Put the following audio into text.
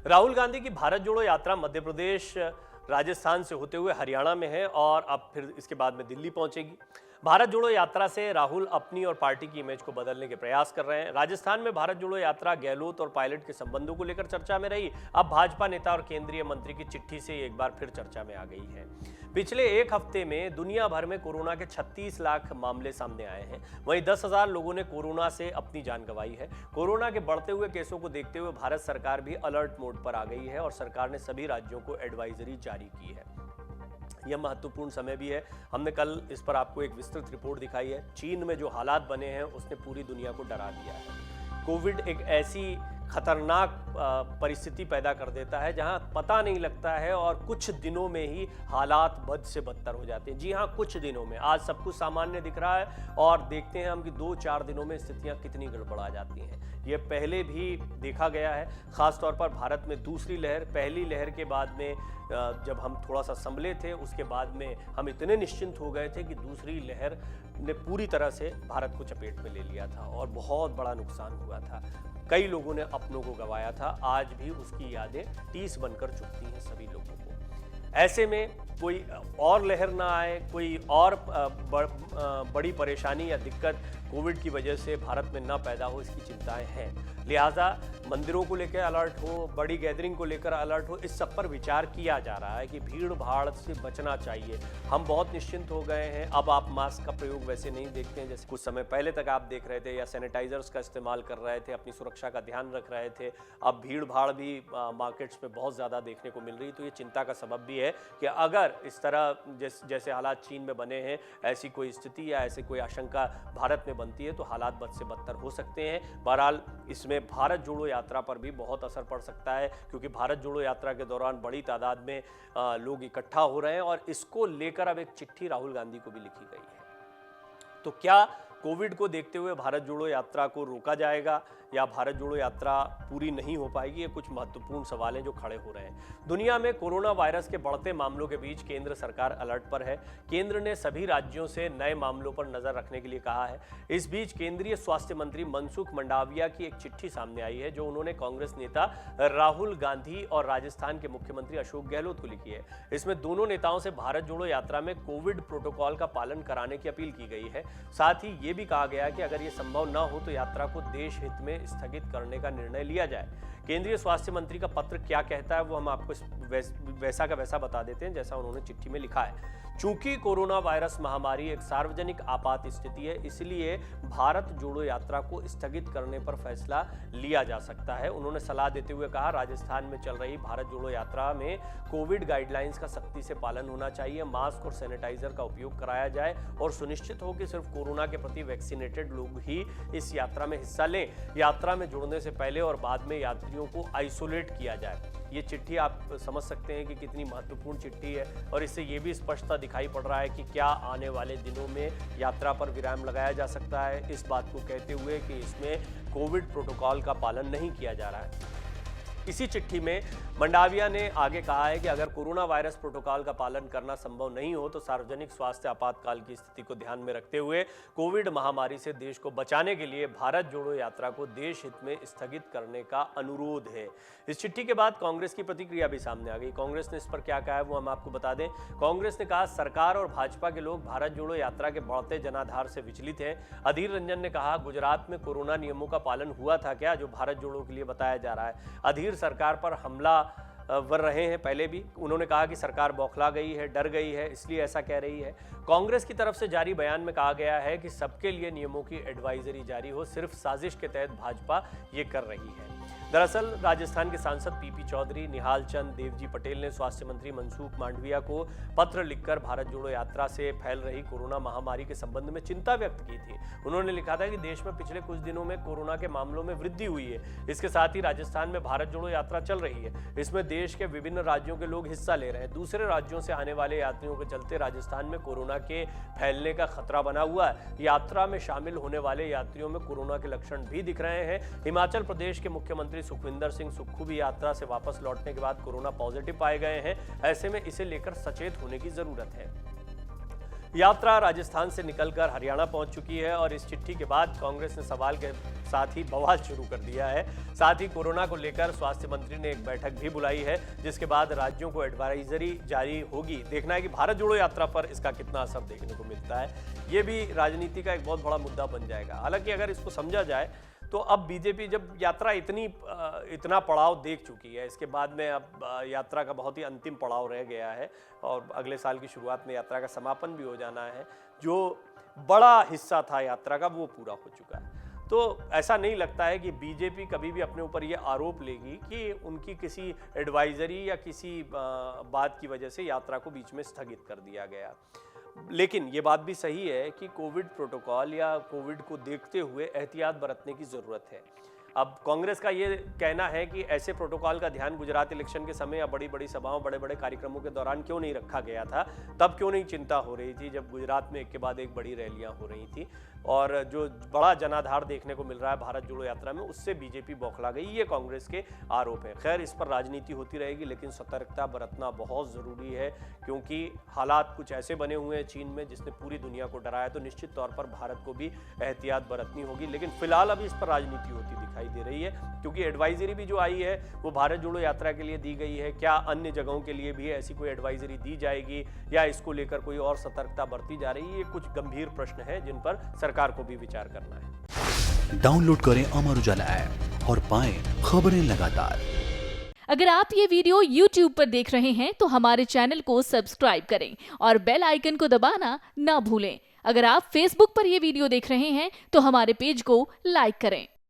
राहुल गांधी की भारत जोड़ो यात्रा मध्य प्रदेश, राजस्थान से होते हुए हरियाणा में है और अब फिर इसके बाद में दिल्ली पहुंचेगी। भारत जोड़ो यात्रा से राहुल अपनी और पार्टी की इमेज को बदलने के प्रयास कर रहे हैं। राजस्थान में भारत जोड़ो यात्रा गहलोत और पायलट के संबंधों को लेकर चर्चा में रही। अब भाजपा नेता और केंद्रीय मंत्री की चिट्ठी से एक बार फिर चर्चा में आ गई है। पिछले एक हफ्ते में दुनिया भर में कोरोना के 36 लाख मामले सामने आए हैं। वहीं 10,000 लोगों ने कोरोना से अपनी जान गंवाई है। कोरोना के बढ़ते हुए केसों को देखते हुए भारत सरकार भी अलर्ट मोड पर आ गई है और सरकार ने सभी राज्यों को एडवाइजरी जारी की है। यह महत्वपूर्ण समय भी है। हमने कल इस पर आपको एक विस्तृत रिपोर्ट दिखाई है। चीन में जो हालात बने हैं उसने पूरी दुनिया को डरा दिया है। कोविड एक ऐसी खतरनाक परिस्थिति पैदा कर देता है जहां पता नहीं लगता है और कुछ दिनों में ही हालात बद से बदतर हो जाते हैं। जी हां, कुछ दिनों में। आज सब कुछ सामान्य दिख रहा है और देखते हैं हम कि 2-4 दिनों में स्थितियां कितनी गड़बड़ा जाती हैं। ये पहले भी देखा गया है, खासतौर पर भारत में दूसरी लहर, पहली लहर के बाद में जब हम थोड़ा सा संभले थे उसके बाद में हम इतने निश्चिंत हो गए थे कि दूसरी लहर ने पूरी तरह से भारत को चपेट में ले लिया था और बहुत बड़ा नुकसान हुआ था। कई लोगों ने अपनों को गंवाया था। आज भी उसकी यादें टीस बनकर चुभती हैं सभी लोगों को। ऐसे में कोई और लहर ना आए, कोई और बड़ी परेशानी या दिक्कत कोविड की वजह से भारत में ना पैदा हो, इसकी चिंताएं हैं। लिहाजा मंदिरों को लेकर अलर्ट हो, बड़ी गैदरिंग को लेकर अलर्ट हो, इस सब पर विचार किया जा रहा है कि भीड़ भाड़ से बचना चाहिए। हम बहुत निश्चिंत हो गए हैं। अब आप मास्क का प्रयोग वैसे नहीं देखते हैं जैसे कुछ समय पहले तक आप देख रहे थे, या सैनिटाइजर्स का इस्तेमाल कर रहे थे, अपनी सुरक्षा का ध्यान रख रहे थे। अब भीड़ भाड़ भी मार्केट्स में बहुत ज़्यादा देखने को मिल रही। तो ये चिंता का सबब भी है कि अगर इस तरह जैसे हालात चीन में बने हैं, ऐसी कोई स्थिति या ऐसी कोई आशंका भारत में बनती है तो हालात बद से बदतर हो सकते हैं। बहरहाल इसमें भारत जोड़ो यात्रा पर भी बहुत असर पड़ सकता है, क्योंकि भारत जोड़ो यात्रा के दौरान बड़ी तादाद में लोग इकट्ठा हो रहे हैं और इसको लेकर अब एक चिट्ठी राहुल गांधी को भी लिखी गई है। तो क्या कोविड को देखते हुए भारत जोड़ो यात्रा को रोका जाएगा या भारत जोड़ो यात्रा पूरी नहीं हो पाएगी? ये कुछ महत्वपूर्ण सवाल हैं जो खड़े हो रहे हैं। दुनिया में कोरोना वायरस के बढ़ते मामलों के बीच केंद्र सरकार अलर्ट पर है। केंद्र ने सभी राज्यों से नए मामलों पर नजर रखने के लिए कहा है। इस बीच केंद्रीय स्वास्थ्य मंत्री मनसुख मंडाविया की एक चिट्ठी सामने आई है जो उन्होंने कांग्रेस नेता राहुल गांधी और राजस्थान के मुख्यमंत्री अशोक गहलोत को लिखी है। इसमें दोनों नेताओं से भारत जोड़ो यात्रा में कोविड प्रोटोकॉल का पालन कराने की अपील की गई है। साथ ही ये भी कहा गया कि अगर ये संभव न हो तो यात्रा को देश हित में स्थगित करने का निर्णय लिया जाए। केंद्रीय स्वास्थ्य मंत्री का पत्र क्या कहता है वो हम आपको वैसा का वैसा बता देते हैं जैसा उन्होंने चिट्ठी में लिखा है। चूंकि कोरोना वायरस महामारी एक सार्वजनिक आपात स्थिति है, इसलिए भारत जोड़ो यात्रा को स्थगित करने पर फैसला लिया जा सकता है। उन्होंने सलाह देते हुए कहा, राजस्थान में चल रही भारत जोड़ो यात्रा में कोविड गाइडलाइंस का सख्ती से पालन होना चाहिए। मास्क और सैनिटाइजर का उपयोग कराया जाए और सुनिश्चित हो कि सिर्फ कोरोना के प्रति वैक्सीनेटेड लोग ही इस यात्रा में हिस्सा लें। यात्रा में जुड़ने से पहले और बाद में यात्रियों को आइसोलेट किया जाए। ये चिट्ठी आप समझ सकते हैं कि कितनी महत्वपूर्ण चिट्ठी है और इससे ये भी स्पष्टता दिखाई पड़ रहा है कि क्या आने वाले दिनों में यात्रा पर विराम लगाया जा सकता है, इस बात को कहते हुए कि इसमें कोविड प्रोटोकॉल का पालन नहीं किया जा रहा है। इसी चिट्ठी में मंडाविया ने आगे कहा है कि अगर कोरोना वायरस प्रोटोकॉल का पालन करना संभव नहीं हो तो सार्वजनिक स्वास्थ्य आपातकाल की स्थिति को ध्यान में रखते हुए कोविड महामारी से देश को बचाने के लिए भारत जोड़ो यात्रा को देश हित में स्थगित करने का अनुरोध है। इस चिट्ठी के बाद कांग्रेस की प्रतिक्रिया भी सामने आ गई। कांग्रेस ने इस पर क्या कहा है वो हम आपको बता दें। कांग्रेस ने कहा, सरकार और भाजपा के लोग भारत जोड़ो यात्रा के बढ़ते जनाधार से विचलित हैं। अधीर रंजन ने कहा, गुजरात में कोरोना नियमों का पालन हुआ था क्या जो भारत जोड़ो के लिए बताया जा रहा है? अधीर सरकार पर हमला वर रहे हैं पहले भी। उन्होंने कहा कि सरकार बौखला गई है, डर गई है, इसलिए ऐसा कह रही है। कांग्रेस की तरफ से जारी बयान में कहा गया है कि सबके लिए नियमों की एडवाइजरी जारी हो, सिर्फ साजिश के तहत भाजपा ये कर रही है। दरअसल राजस्थान के सांसद पीपी चौधरी, निहाल चंद, देवजी पटेल ने स्वास्थ्य मंत्री मनसुख मांडविया को पत्र लिखकर भारत जोड़ो यात्रा से फैल रही कोरोना महामारी के संबंध में चिंता व्यक्त की थी। उन्होंने लिखा था कि देश में पिछले कुछ दिनों में कोरोना के मामलों में वृद्धि हुई है। इसके साथ ही राजस्थान में भारत जोड़ो यात्रा चल रही है। इसमें देश के विभिन्न राज्यों के लोग हिस्सा ले रहे हैं। दूसरे राज्यों से आने वाले यात्रियों के चलते राजस्थान में कोरोना के फैलने का खतरा बना हुआ है। यात्रा में शामिल होने वाले यात्रियों में कोरोना के लक्षण भी दिख रहे हैं। हिमाचल प्रदेश के मुख्यमंत्री सुखविंदर सिंह सुक्खू भी यात्रा से वापस लौटने के बाद कोरोना पॉजिटिव पाए गए हैं। ऐसे में इसे लेकर सचेत होने की जरूरत है। यात्रा राजस्थान से निकलकर हरियाणा पहुंच चुकी है और इस चिट्ठी के बाद कांग्रेस ने साथ ही बवाल शुरू कर दिया है। साथ ही कोरोना को लेकर स्वास्थ्य मंत्री ने एक बैठक भी बुलाई है, जिसके बाद राज्यों को एडवाइजरी जारी होगी। देखना है कि भारत जोड़ो यात्रा पर इसका कितना असर देखने को मिलता है। ये भी राजनीति का एक बहुत बड़ा मुद्दा बन जाएगा। हालांकि अगर इसको समझा जाए तो अब बीजेपी जब यात्रा इतना पड़ाव देख चुकी है, इसके बाद में अब यात्रा का बहुत ही अंतिम पड़ाव रह गया है और अगले साल की शुरुआत में यात्रा का समापन भी हो जाना है। जो बड़ा हिस्सा था यात्रा का वो पूरा हो चुका है। तो ऐसा नहीं लगता है कि बीजेपी कभी भी अपने ऊपर ये आरोप लेगी कि उनकी किसी एडवाइजरी या किसी बात की वजह से यात्रा को बीच में स्थगित कर दिया गया। लेकिन ये बात भी सही है कि कोविड प्रोटोकॉल या कोविड को देखते हुए एहतियात बरतने की ज़रूरत है। अब कांग्रेस का ये कहना है कि ऐसे प्रोटोकॉल का ध्यान गुजरात इलेक्शन के समय या बड़ी बड़ी सभाओं, बड़े बड़े कार्यक्रमों के दौरान क्यों नहीं रखा गया था, तब क्यों नहीं चिंता हो रही थी जब गुजरात में एक के बाद एक बड़ी रैलियां हो रही थी और जो बड़ा जनाधार देखने को मिल रहा है भारत जोड़ो यात्रा में, उससे बीजेपी बौखला गई, ये कांग्रेस के आरोप है। खैर, इस पर राजनीति होती रहेगी, लेकिन सतर्कता बरतना बहुत ज़रूरी है क्योंकि हालात कुछ ऐसे बने हुए हैं चीन में जिसने पूरी दुनिया को डराया। तो निश्चित तौर पर भारत को भी एहतियात बरतनी होगी, लेकिन फिलहाल अभी इस पर राजनीति होती दिखाई दे रही है क्योंकि एडवाइजरी भी जो आई है वो भारत जोड़ो यात्रा के लिए दी गई है। क्या अन्य जगहों के लिए भी ऐसी कोई एडवाइजरी दी जाएगी या इसको लेकर कोई और सतर्कता बरती जा रही है, ये कुछ गंभीर प्रश्न है जिन पर सरकार को भी विचार करना है। डाउनलोड करें अमर उजाला ऐप और पाएं खबरें लगातार। अगर आप ये वीडियो YouTube पर देख रहे हैं तो हमारे चैनल को सब्सक्राइब करें और बेल आइकन को दबाना ना भूलें। अगर आप Facebook पर ये वीडियो देख रहे हैं तो हमारे पेज को लाइक करें।